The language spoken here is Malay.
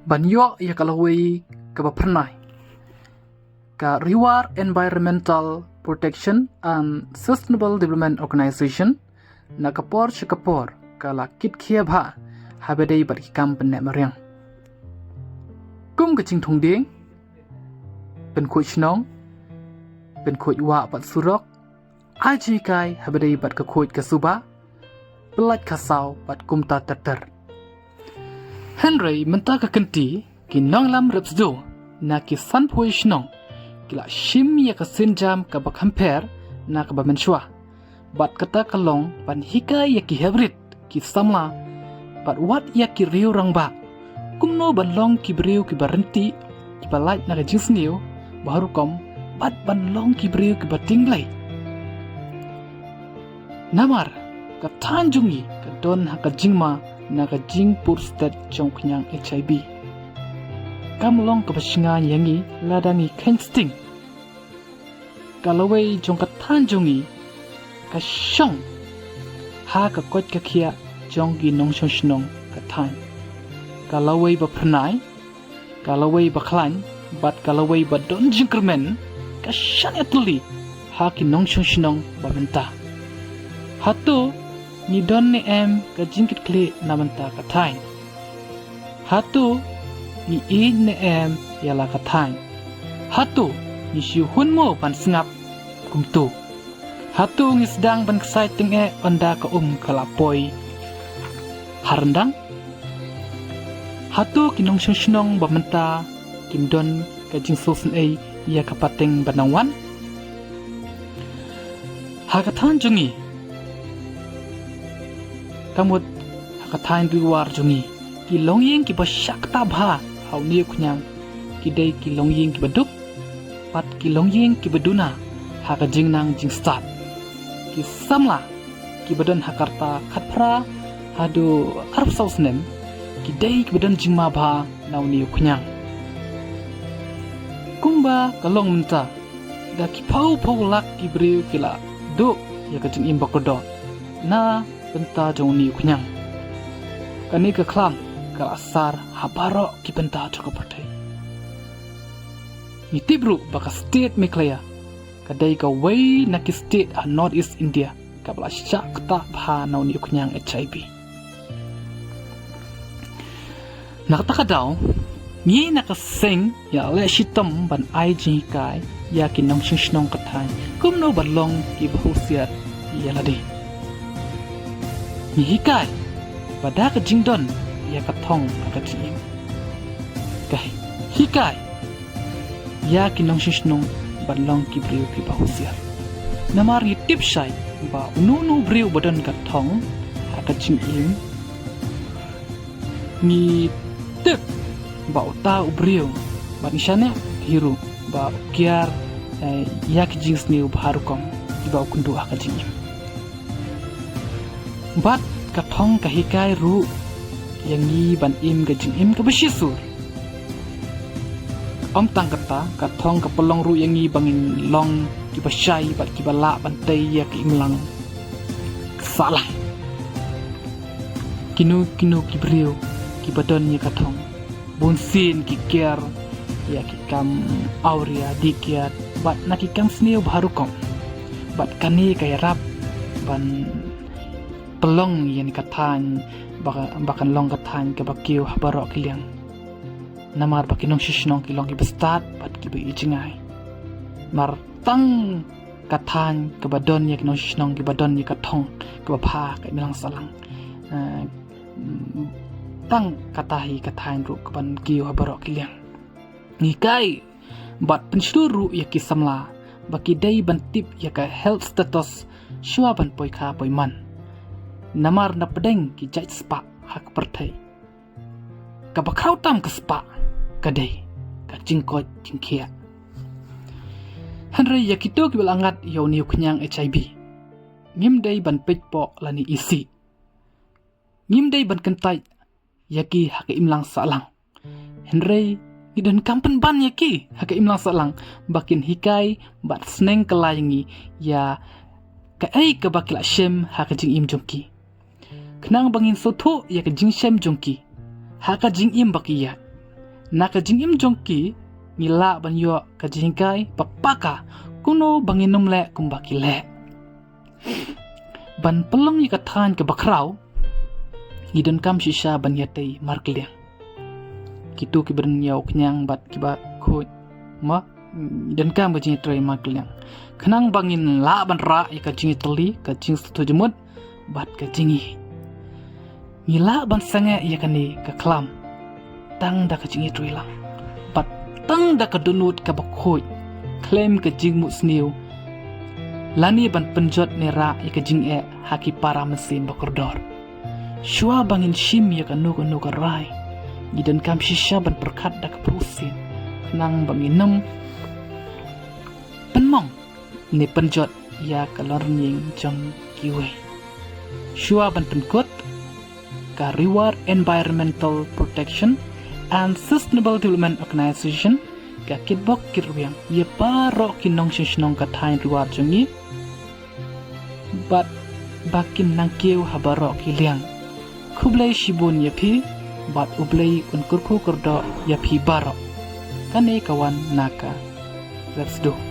banyo ya kalawai ka bapernai ka RIWAR Environmental Protection and Sustainable Development Organization na kapor shikapor kala kit khia bha habedei bat kam pen mariang kum ka ching thong ding pen khoi chnong pen khoi wa pat surok aji kai habedei bat ka khoi ka suba pelat kasau pat kumta tatar Henry menta ka kenti ki nong lam REPSDO na ki san phoi chnong kila shim ya ka sinjam ka bakhamper na ka bamenshwa bat kata kalong pan hika ya ki hybrid ki samla bat wat ya ki riu rangba kumno banlong ki briu ki barenti ki balai na ka jingsniu baru kom bat banlong ki briu ki batinglai namar ka tanjungi ka don ha ka jingma na ka jingpur state jong khniang HIV kamlong ka basinga yangi ladangi kensting kalawai jong ka tanjungi ka shong ha ka kot ka khia jong gi nong shong shnong ka tan kalawai ba phnai kalawai ba khlan bat kalawai ba don jingkermen ka shan atli ha ki nong shong shnong ba menta hatu ni don ne em ka jingkit kle na menta ka tan hatu ni e ne em yala ka tan hatu ni shu hun mo pan sngap kumtu hatu ngisdang ban exciting e anda ka kalapoi harandang hatu kinong shnong bamenta kimdon ka jingsosen e ya kapateng banangwan hakathan jungi kamut hakathan RIWAR jungi ki longyeng ki basakta bha hauni khnyang ki dei ki longyeng ki baduk pat ki longyeng ki baduna haka jingnang jingstat ki samla ki badan hakarta khatphra hadu arab sausnem ki dei ki badan jingma bha nauni khnyang kumba kalong menta da ki phau lak ki breu kila do ya ka jing im bakodo na benta jongni khnyang kani ka khlam ka asar habaro ki benta choko pathai ni tibru baka state meklaya kadai ka way na ki state a north east India ka bla shakta bha nauni khnyang HIV nakta ka daw ni na ka sing ya le shitam ban IG kai ya ki nong shnong kathan kumno balong ki bhusiat ya ladi ni hikai pada ka jingdon ya ka thong ka chim kai hikai ya ki nong shnong balong ki briu ki bahusiar namari tip shai ba unu briu badan ka thong ka chim im ni tip ba uta briu ba nishane hiru ba kiar ya ki jings ni bharukom ba kundu ka chim bat ka thong ka hikai ru yangi ban im ka jing im ka bashisur om tang kata ka thong ka pelong ru yangi bangin long ki basai bat ki bala bantai ya ki imlang salah kinu ki brio ki badon ya ka thong bunsin ki ker ya ki kam auria dikiat bat na ki kam sneu bharukom bat kani kay rap ban pelong yang kathan bakan long kathan ke bakiu habaro kiliang namar bakinong shishnong kilong ki bestat bat ki bi jingai mar tang kathan ke badon yak nong shishnong ki badon ni kathong ke bapha ke milang salang tang katahi kathan ru ke ban kiu habaro kiliang ni kai bat penshuru yak ki samla baki dei ban tip yak health status shua ban poikha poiman namar na pedeng ki jai spa hak perthai ka bakrau tam ka spa kadai ka jingkot jingkhia Henry yakito ki balangat yo niu khnyang HIV ngim dei ban pekpo lani isi ngim dei ban kentai yaki hak imlang salang Henry idon kampen ban yaki hak imlang salang bakin hikai bat sneng kelayangi ya ka ai ka bakila shem hak jing im jongki khniang bangin sotho ya ka jingshem jongki ha ka jing im bakiya Naka jingim jongki ngila banyo ka jingkai papaka kuno banginum le kumbaki le. Ban pelong yi kathan ke bakrau idan kam shisha ban yatai markliang. Kitu ki bernyau khniang bat kiba khoj ma idan kam ka jingi trai markliang. Khniang bangin la ban ra ka jingi teli ka jing stu jemut bat ka jingi. Ngila ban sange ya kani ka klam tang da ka jingi trai lang. Bat tang da ka dunut ka bakhoj claim ka jing mu sniu. Lani ban penjot nera ya ka jing haki para mesin bakordor. Shua bangin shim ya ka nuka rai. Idan kam shisha ban perkat da ka prusin. Khniang bangin nem penmong ni penjot ya ka lornying jong kiwe. Shua ban penkut ka REWAR Environmental Protection and Sustainable Development Organization ka kitbok kirwiang ye paro kinong shishnong ka thain REWAR jongi bat bakin nangkiu habaro kiliang kublai shibun yapi bat ublai unkurku kurdo yapi baro kane kawan naka REPSDO.